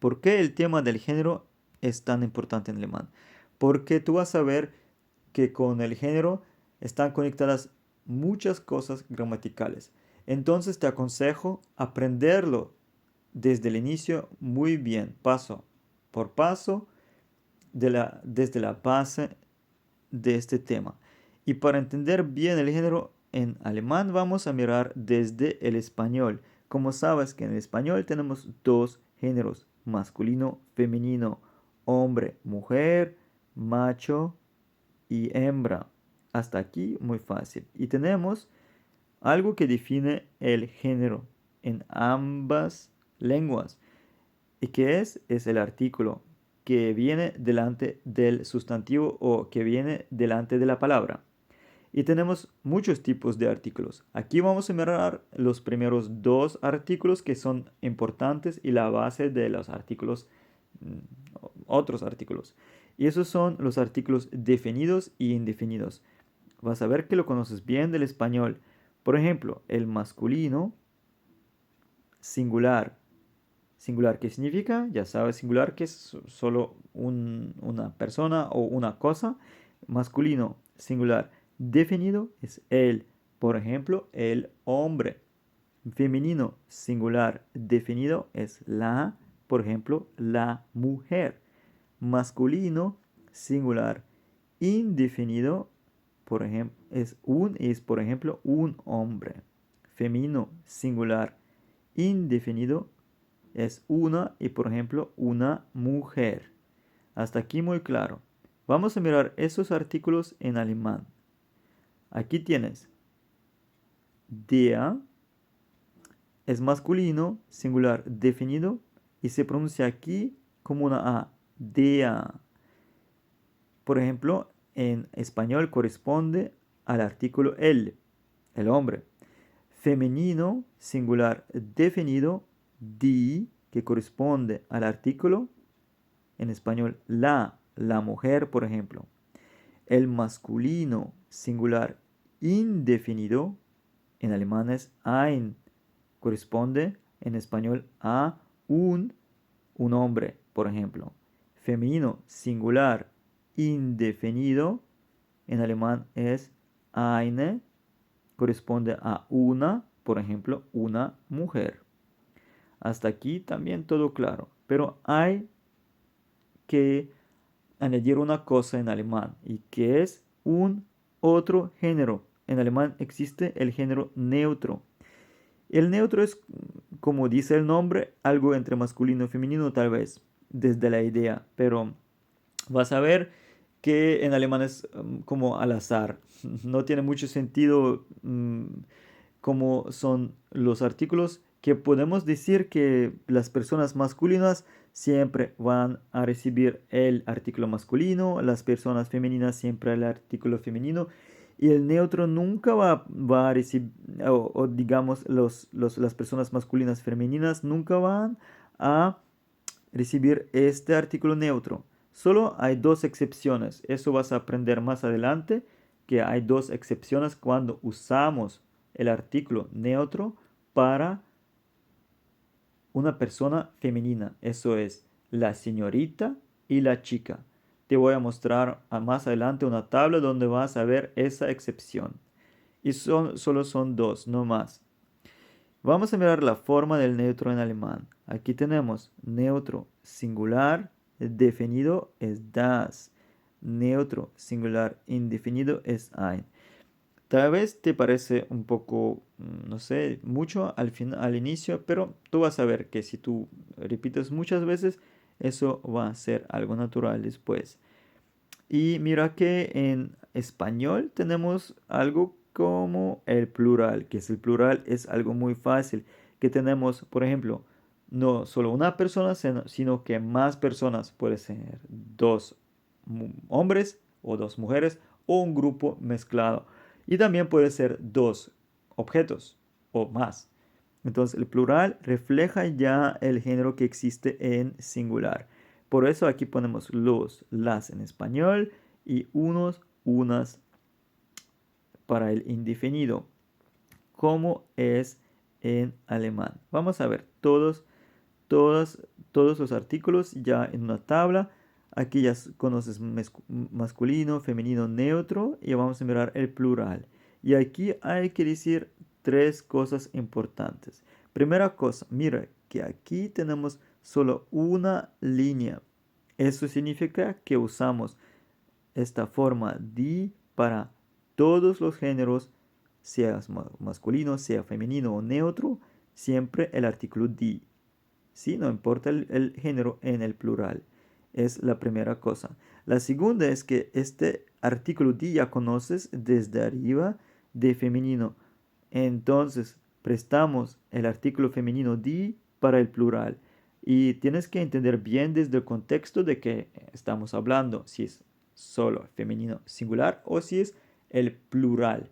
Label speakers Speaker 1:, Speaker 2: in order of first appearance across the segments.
Speaker 1: ¿Por qué el tema del género es tan importante en alemán? Porque tú vas a ver que con el género están conectadas muchas cosas gramaticales. Entonces te aconsejo aprenderlo desde el inicio muy bien, paso por paso, desde la base de este tema. Y para entender bien el género en alemán vamos a mirar desde el español. Como sabes que en el español tenemos dos géneros, masculino, femenino, hombre, mujer, macho y hembra. Hasta aquí muy fácil. Y tenemos algo que define el género en ambas lenguas. ¿Y qué es? Es el artículo que viene delante del sustantivo o que viene delante de la palabra. Y tenemos muchos tipos de artículos. Aquí vamos a mirar los primeros dos artículos que son importantes y la base de los artículos, otros artículos. Y esos son los artículos definidos y indefinidos. Vas a ver que lo conoces bien del español. Por ejemplo, el masculino singular. Singular, ¿qué significa? Ya sabes, singular, que es solo una persona o una cosa. Masculino, singular, definido, es él. Por ejemplo, el hombre. Femenino, singular, definido, es la. Por ejemplo, la mujer. Masculino, singular, indefinido, por ejemplo, por ejemplo, un hombre. Femenino, singular, indefinido, es una y por ejemplo una mujer. Hasta aquí muy claro. Vamos a mirar esos artículos en alemán. Aquí tienes der, es masculino, singular definido y se pronuncia aquí como una A. Der. Por ejemplo, en español corresponde al artículo el hombre. Femenino, singular definido, die, que corresponde al artículo en español la mujer, por ejemplo. El masculino singular indefinido en alemán es ein, corresponde en español a un hombre, por ejemplo. Femenino singular indefinido en alemán es eine, corresponde a una, por ejemplo, una mujer. Hasta aquí también todo claro, pero hay que añadir una cosa en alemán y que es un otro género. En alemán existe el género neutro. El neutro es, como dice el nombre, algo entre masculino y femenino tal vez, desde la idea, pero vas a ver que en alemán es como al azar. No tiene mucho sentido cómo son los artículos, que podemos decir que las personas masculinas siempre van a recibir el artículo masculino, las personas femeninas siempre el artículo femenino, y el neutro nunca va a recibir, o digamos, las personas masculinas femeninas nunca van a recibir este artículo neutro. Solo hay dos excepciones. Eso vas a aprender más adelante, que hay dos excepciones cuando usamos el artículo neutro para una persona femenina. Eso es la señorita y la chica. Te voy a mostrar más adelante una tabla donde vas a ver esa excepción. Y solo son dos, no más. Vamos a mirar la forma del neutro en alemán. Aquí tenemos neutro singular definido es das. Neutro singular indefinido es ein. Tal vez te parece un poco, no sé, mucho al inicio, pero tú vas a ver que si tú repites muchas veces, eso va a ser algo natural después. Y mira que en español tenemos algo como el plural, que es el plural es algo muy fácil, que tenemos, por ejemplo, no solo una persona, sino que más personas, puede ser dos hombres o dos mujeres o un grupo mezclado. Y también puede ser dos objetos o más. Entonces el plural refleja ya el género que existe en singular. Por eso aquí ponemos los, las en español y unos, unas para el indefinido, como es en alemán. Vamos a ver todos los artículos ya en una tabla. Aquí ya conoces masculino, femenino, neutro y vamos a mirar el plural. Y aquí hay que decir tres cosas importantes. Primera cosa, mira que aquí tenemos solo una línea. Eso significa que usamos esta forma di para todos los géneros, sea masculino, sea femenino o neutro, siempre el artículo di. ¿Sí? No importa el género en el plural. Es la primera cosa. La segunda es que este artículo di ya conoces desde arriba de femenino. Entonces, prestamos el artículo femenino di para el plural. Y tienes que entender bien desde el contexto de que estamos hablando, si es solo femenino singular o si es el plural.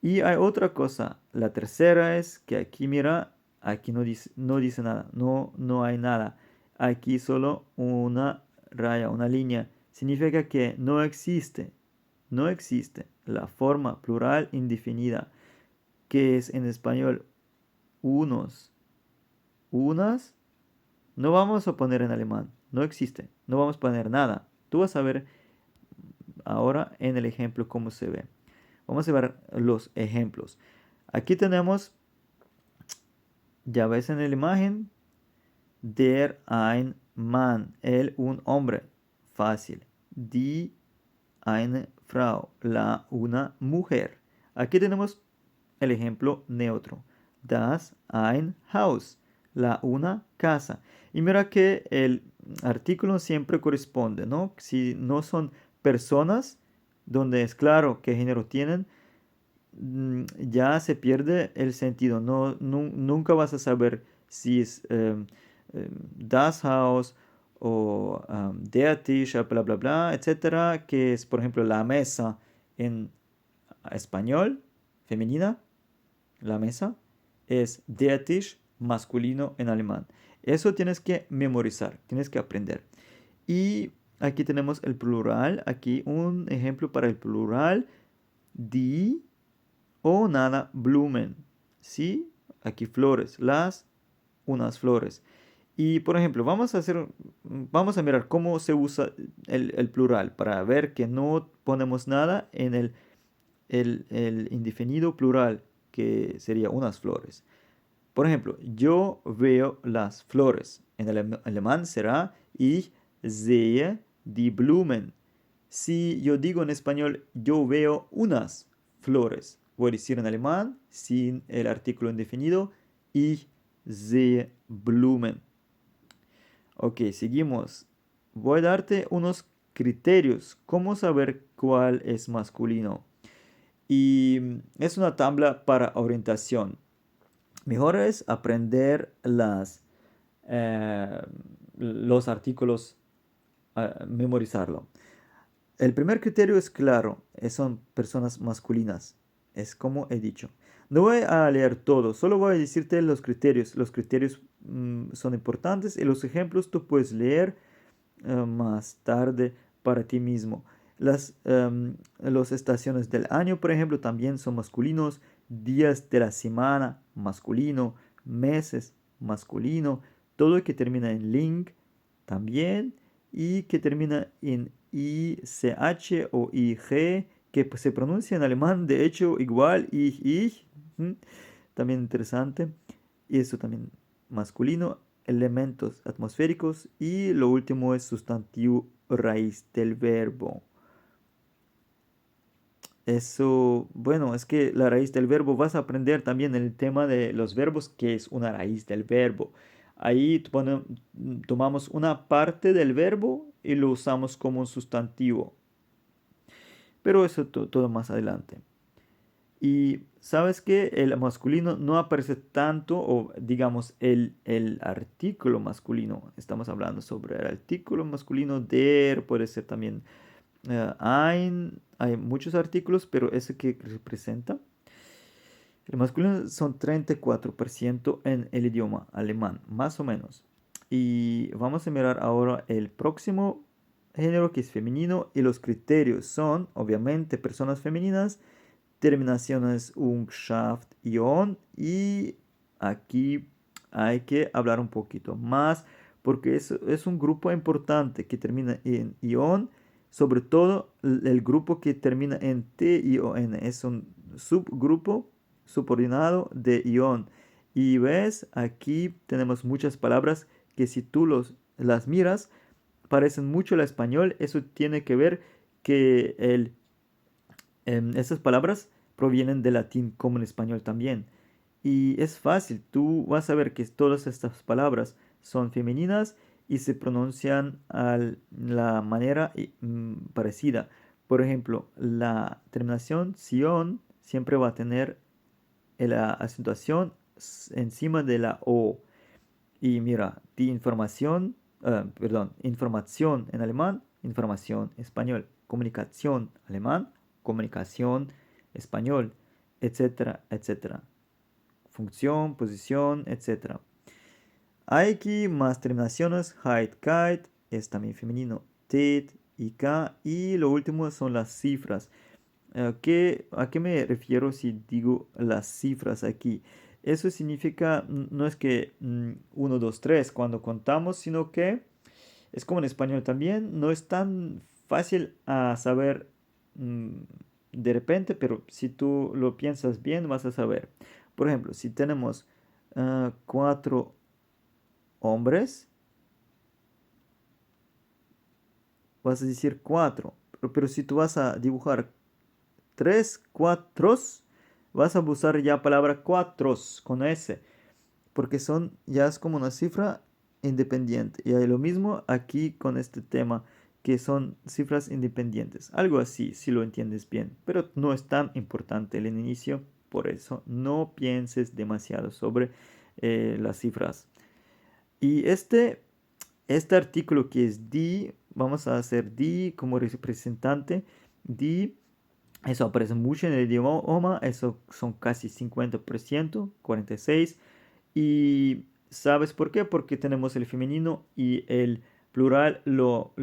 Speaker 1: Y hay otra cosa. La tercera es que aquí mira, aquí no dice nada, no hay nada. Aquí solo una raya, una línea. Significa que no existe la forma plural indefinida, que es en español unos, unas. No vamos a poner en alemán, no existe, no vamos a poner nada. Tú vas a ver ahora en el ejemplo cómo se ve. Vamos a ver los ejemplos. Aquí tenemos, ya ves en la imagen, der ein Mann, él un hombre, fácil. Die eine Frau, la una mujer. Aquí tenemos el ejemplo neutro. Das ein Haus, la una casa. Y mira que el artículo siempre corresponde, ¿no? Si no son personas, donde es claro qué género tienen, ya se pierde el sentido. Nunca vas a saber si es das Haus o der Tisch, bla, bla, bla, etcétera, que es, por ejemplo, la mesa en español, femenina, la mesa, es der Tisch, masculino en alemán. Eso tienes que memorizar, tienes que aprender. Y aquí tenemos el plural, aquí un ejemplo para el plural, die o nada Blumen. ¿Sí? Aquí flores, unas flores. Y por ejemplo, vamos a mirar cómo se usa el plural para ver que no ponemos nada en el indefinido plural, que sería unas flores. Por ejemplo, yo veo las flores. En el alemán será ich sehe die Blumen. Si yo digo en español, yo veo unas flores, voy a decir en alemán, sin el artículo indefinido, ich sehe Blumen. Ok, seguimos. Voy a darte unos criterios. ¿Cómo saber cuál es masculino? Y es una tabla para orientación. Mejor es aprender los artículos, memorizarlo. El primer criterio es claro, son personas masculinas, es como he dicho. No voy a leer todo, solo voy a decirte los criterios. Los criterios son importantes y los ejemplos tú puedes leer más tarde para ti mismo. Las estaciones del año, por ejemplo, también son masculinos. Días de la semana, masculino. Meses, masculino. Todo que termina en link, también. Y que termina en ICH o IG, que se pronuncia en alemán, de hecho, igual, ich. También interesante. Y eso también masculino, elementos atmosféricos y lo último es sustantivo raíz del verbo. Eso, bueno, es que la raíz del verbo vas a aprender también el tema de los verbos, que es una raíz del verbo. Ahí tomamos una parte del verbo y lo usamos como un sustantivo. Pero eso todo más adelante. Y sabes que el masculino no aparece tanto, o digamos el artículo masculino. Estamos hablando sobre el artículo masculino, der, puede ser también ein. Hay muchos artículos, pero ese que representa. El masculino son 34% en el idioma alemán, más o menos. Y vamos a mirar ahora el próximo género, que es femenino, y los criterios son, obviamente, personas femeninas, terminaciones ung, shaft, ion, y aquí hay que hablar un poquito más porque es un grupo importante que termina en ion, sobre todo el grupo que termina en tion, es un subgrupo subordinado de ion. Y ves, aquí tenemos muchas palabras que si tú las miras, parecen mucho al español. Eso tiene que ver que estas palabras provienen del latín como en español también. Y es fácil, tú vas a ver que todas estas palabras son femeninas y se pronuncian a la manera parecida. Por ejemplo, la terminación sion siempre va a tener la acentuación encima de la O. Y mira, información en alemán, información español, comunicación alemán, comunicación español, etcétera, etcétera. Función, posición, etcétera. Hay aquí más terminaciones, Heit, Kite, es también femenino, Tet y K. Y lo último son las cifras. ¿A qué me refiero si digo las cifras aquí? Eso significa, no es que 1, 2, 3 cuando contamos, sino que es como en español también, no es tan fácil a saber mm, de repente, pero si tú lo piensas bien, vas a saber. Por ejemplo, si tenemos 4 hombres, vas a decir 4. Pero si tú vas a dibujar 3 cuatros, vas a usar ya palabra cuatros con S, porque ya es como una cifra independiente. Y hay lo mismo aquí con este tema, que son cifras independientes. Algo así, si lo entiendes bien, pero no es tan importante el inicio, por eso no pienses demasiado sobre las cifras. Y este artículo que es die, vamos a hacer die como representante. Die, eso aparece mucho en el idioma, eso son casi 50%, 46%. ¿Y sabes por qué? Porque tenemos el femenino y el plural lo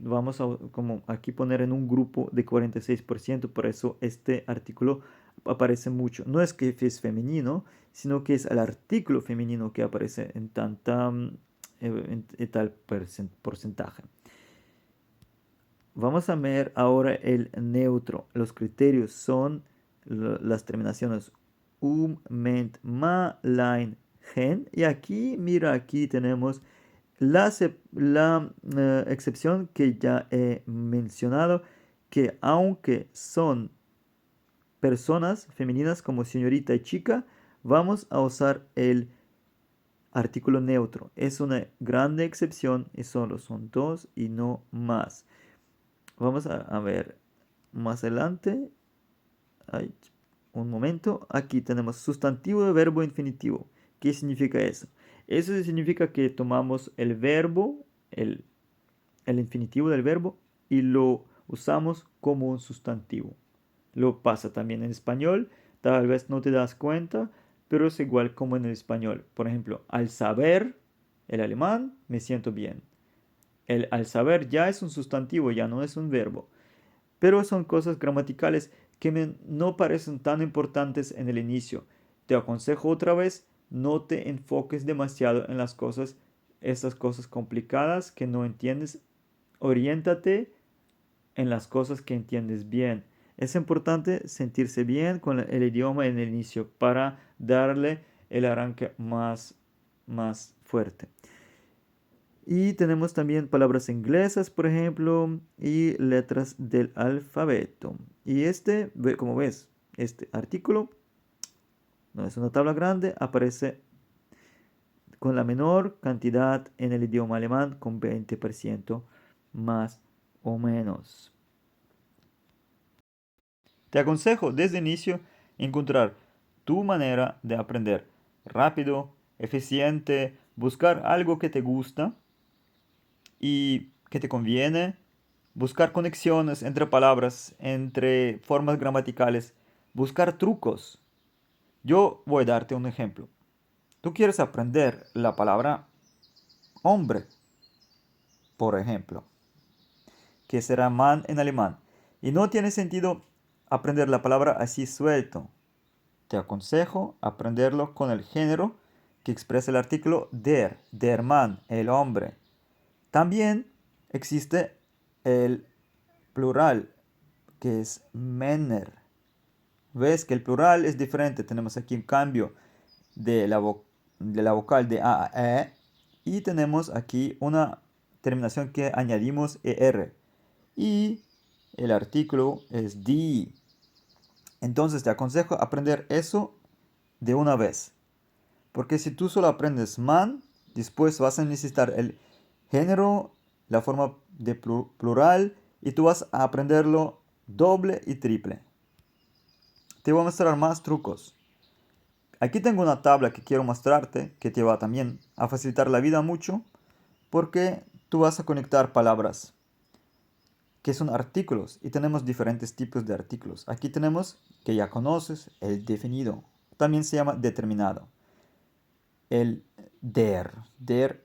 Speaker 1: vamos a como aquí poner en un grupo de 46%, por eso este artículo aparece mucho. No es que es femenino, sino que es el artículo femenino que aparece en en tal porcentaje. Vamos a ver ahora el neutro. Los criterios son las terminaciones ment, ma, line, gen. Y aquí, mira, aquí tenemos la excepción que ya he mencionado, que aunque son personas femeninas como señorita y chica, vamos a usar el artículo neutro. Es una grande excepción y solo son dos y no más. Vamos a ver más adelante. Ay, un momento. Aquí tenemos sustantivo de verbo infinitivo. ¿Qué significa eso? Eso significa que tomamos el verbo, el infinitivo del verbo, y lo usamos como un sustantivo. Lo pasa también en español. Tal vez no te das cuenta, pero es igual como en el español. Por ejemplo, al saber el alemán, me siento bien. El al saber ya es un sustantivo, ya no es un verbo. Pero son cosas gramaticales que no parecen tan importantes en el inicio. Te aconsejo otra vez, no te enfoques demasiado en estas cosas complicadas que no entiendes. Oriéntate en las cosas que entiendes bien. Es importante sentirse bien con el idioma en el inicio para darle el arranque más fuerte. Y tenemos también palabras inglesas, por ejemplo, y letras del alfabeto. Y como ves, este artículo no es una tabla grande, aparece con la menor cantidad en el idioma alemán, con 20% más o menos. Te aconsejo desde el inicio encontrar tu manera de aprender rápido, eficiente, buscar algo que te gusta y que te conviene, buscar conexiones entre palabras, entre formas gramaticales, buscar trucos. Yo voy a darte un ejemplo. Tú quieres aprender la palabra hombre, por ejemplo, que será man en alemán, y no tiene sentido aprender la palabra así suelto. Te aconsejo aprenderlo con el género que expresa el artículo der Mann, el hombre. También existe el plural, que es Männer. ¿Ves que el plural es diferente? Tenemos aquí un cambio de la vocal de A a E y tenemos aquí una terminación que añadimos ER. Y el artículo es die. Entonces te aconsejo aprender eso de una vez. Porque si tú solo aprendes man, después vas a necesitar el género, la forma de plural y tú vas a aprenderlo doble y triple. Te voy a mostrar más trucos. Aquí tengo una tabla que quiero mostrarte que te va también a facilitar la vida mucho porque tú vas a conectar palabras que son artículos y tenemos diferentes tipos de artículos. Aquí tenemos que ya conoces el definido, también se llama determinado. El der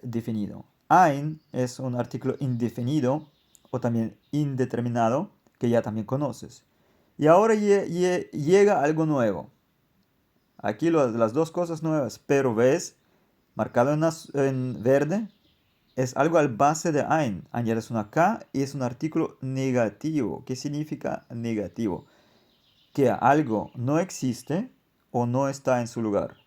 Speaker 1: definido. Ein es un artículo indefinido o también indeterminado que ya también conoces. Y ahora llega algo nuevo. Aquí las dos cosas nuevas, pero ves, marcado en verde, es algo al base de ein. Añades una K y es un artículo negativo. ¿Qué significa negativo? Que algo no existe o no está en su lugar.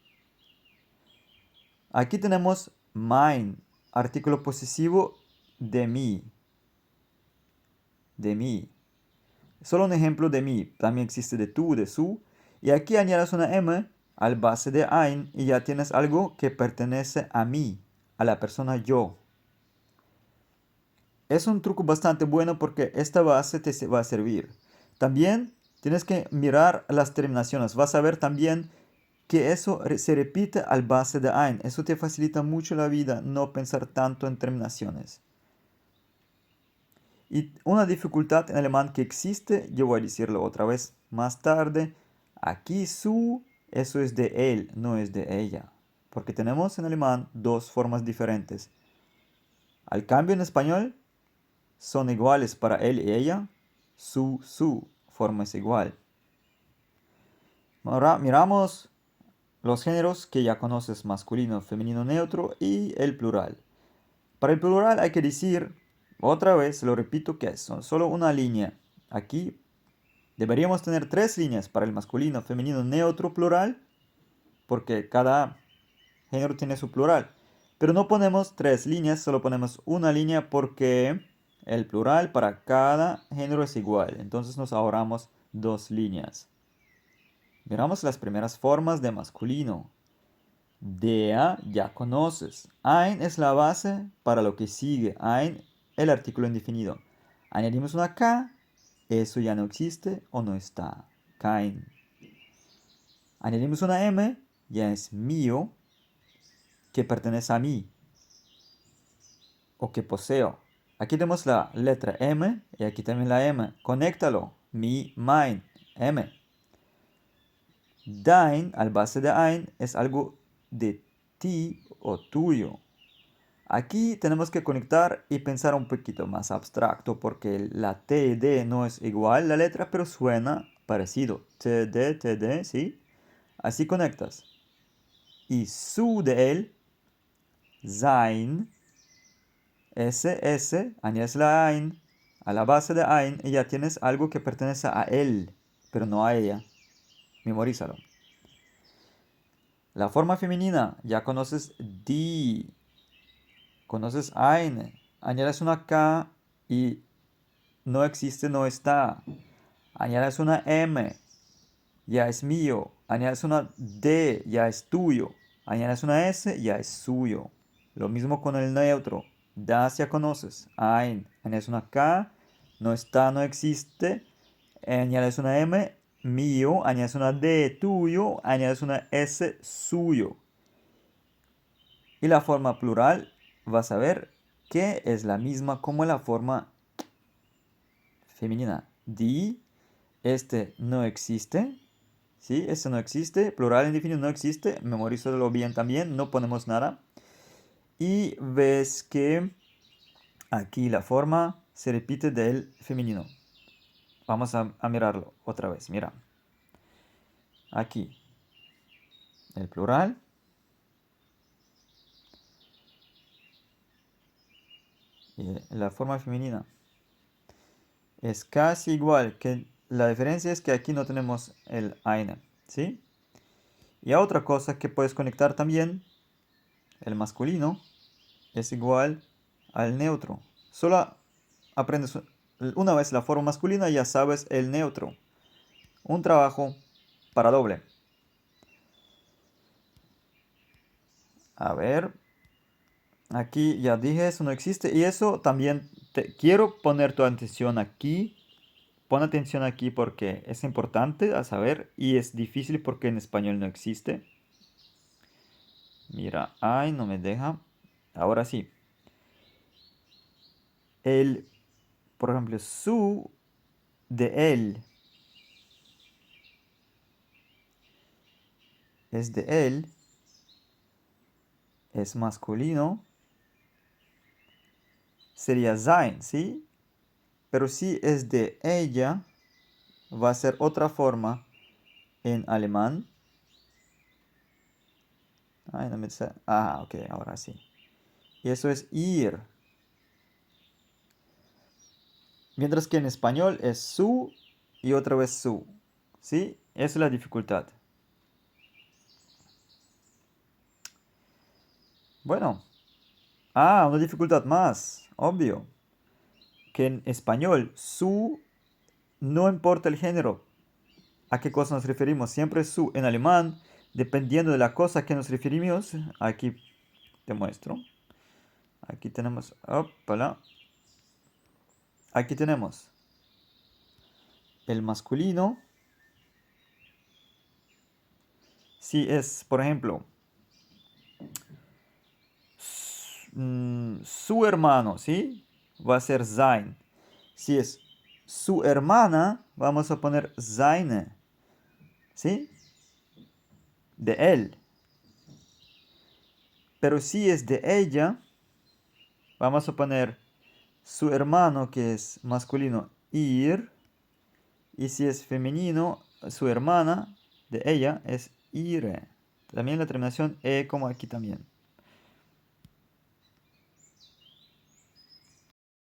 Speaker 1: Aquí tenemos mein, artículo posesivo de mí. De mí. Solo un ejemplo de mí. También existe de tú, de su. Y aquí añades una M al base de ein y ya tienes algo que pertenece a mí, a la persona yo. Es un truco bastante bueno porque esta base te va a servir. También tienes que mirar las terminaciones. Vas a ver también que eso se repite al base de ein. Eso te facilita mucho la vida, no pensar tanto en terminaciones. Y una dificultad en alemán que existe, yo voy a decirlo otra vez más tarde. Aquí su, eso es de él, no es de ella. Porque tenemos en alemán dos formas diferentes. Al cambio en español, son iguales para él y ella. Su forma es igual. Ahora miramos los géneros que ya conoces: masculino, femenino, neutro y el plural. Para el plural hay que decir, otra vez lo repito, que son solo una línea. Aquí deberíamos tener 3 líneas para el masculino, femenino, neutro, plural, porque cada género tiene su plural. Pero no ponemos 3 líneas, solo ponemos una línea porque el plural para cada género es igual. Entonces nos ahorramos 2 líneas. Miramos las primeras formas de masculino. Der ya conoces. Ein es la base para lo que sigue. Ein, el artículo indefinido. Añadimos una K, eso ya no existe o no está. Kein. Añadimos una M, ya es mío, que pertenece a mí o que poseo. Aquí tenemos la letra M y aquí también la M. Conéctalo. Mi, mein, M. Dein, al base de ein, es algo de ti o tuyo. Aquí tenemos que conectar y pensar un poquito más abstracto porque la T y D no es igual la letra, pero suena parecido. TD, ¿sí? Así conectas. Y su de él, sein, S, añades la ein a la base de ein y ya tienes algo que pertenece a él, pero no a ella. Memorízalo. La forma femenina, ya conoces die. Conoces ein, añades una K y no existe, no está. Añades una M, ya es mío. Añades una D, ya es tuyo. Añades una S, ya es suyo. Lo mismo con el neutro. Das ya conoces. Ein. Añades una K, no está, no existe. Añades una M, mío. Añades una D, tuyo. Añades una S, suyo. Y la forma plural, vas a ver que es la misma como la forma femenina. Die, este no existe. ¿Sí? Este no existe. Plural indefinido no existe. Memorízalo bien también. No ponemos nada. Y ves que aquí la forma se repite del femenino. Vamos a mirarlo otra vez. Mira. Aquí el plural. Y la forma femenina es casi igual, que la diferencia es que aquí no tenemos el eine, ¿sí? Y a otra cosa que puedes conectar también, el masculino es igual al neutro. Solo aprendes una vez la forma masculina y ya sabes el neutro. Un trabajo para doble. A ver, aquí ya dije, eso no existe. Y eso también quiero poner tu atención aquí. Pon atención aquí porque es importante a saber y es difícil porque en español no existe. Mira, ay, no me deja. Ahora sí. El, por ejemplo, su de él es de él, es masculino, sería sein, ¿sí? Pero si es de ella, va a ser otra forma en alemán. Ay, no me sale. Ah, ok, ahora sí. Y eso es ir. Mientras que en español es su y otra vez su. ¿Sí? Esa es la dificultad. Bueno. Ah, una dificultad más. Obvio. Que en español su no importa el género. ¿A qué cosa nos referimos? Siempre es su. En alemán, dependiendo de la cosa a que nos referimos, aquí te muestro. Aquí tenemos. Opala. Aquí tenemos el masculino. Si es, por ejemplo, su hermano, ¿sí? Va a ser sein. Si es su hermana, vamos a poner seine, ¿sí? De él. Pero si es de ella, vamos a poner su hermano, que es masculino, ir. Y si es femenino, su hermana de ella es ihre. También la terminación e como aquí también.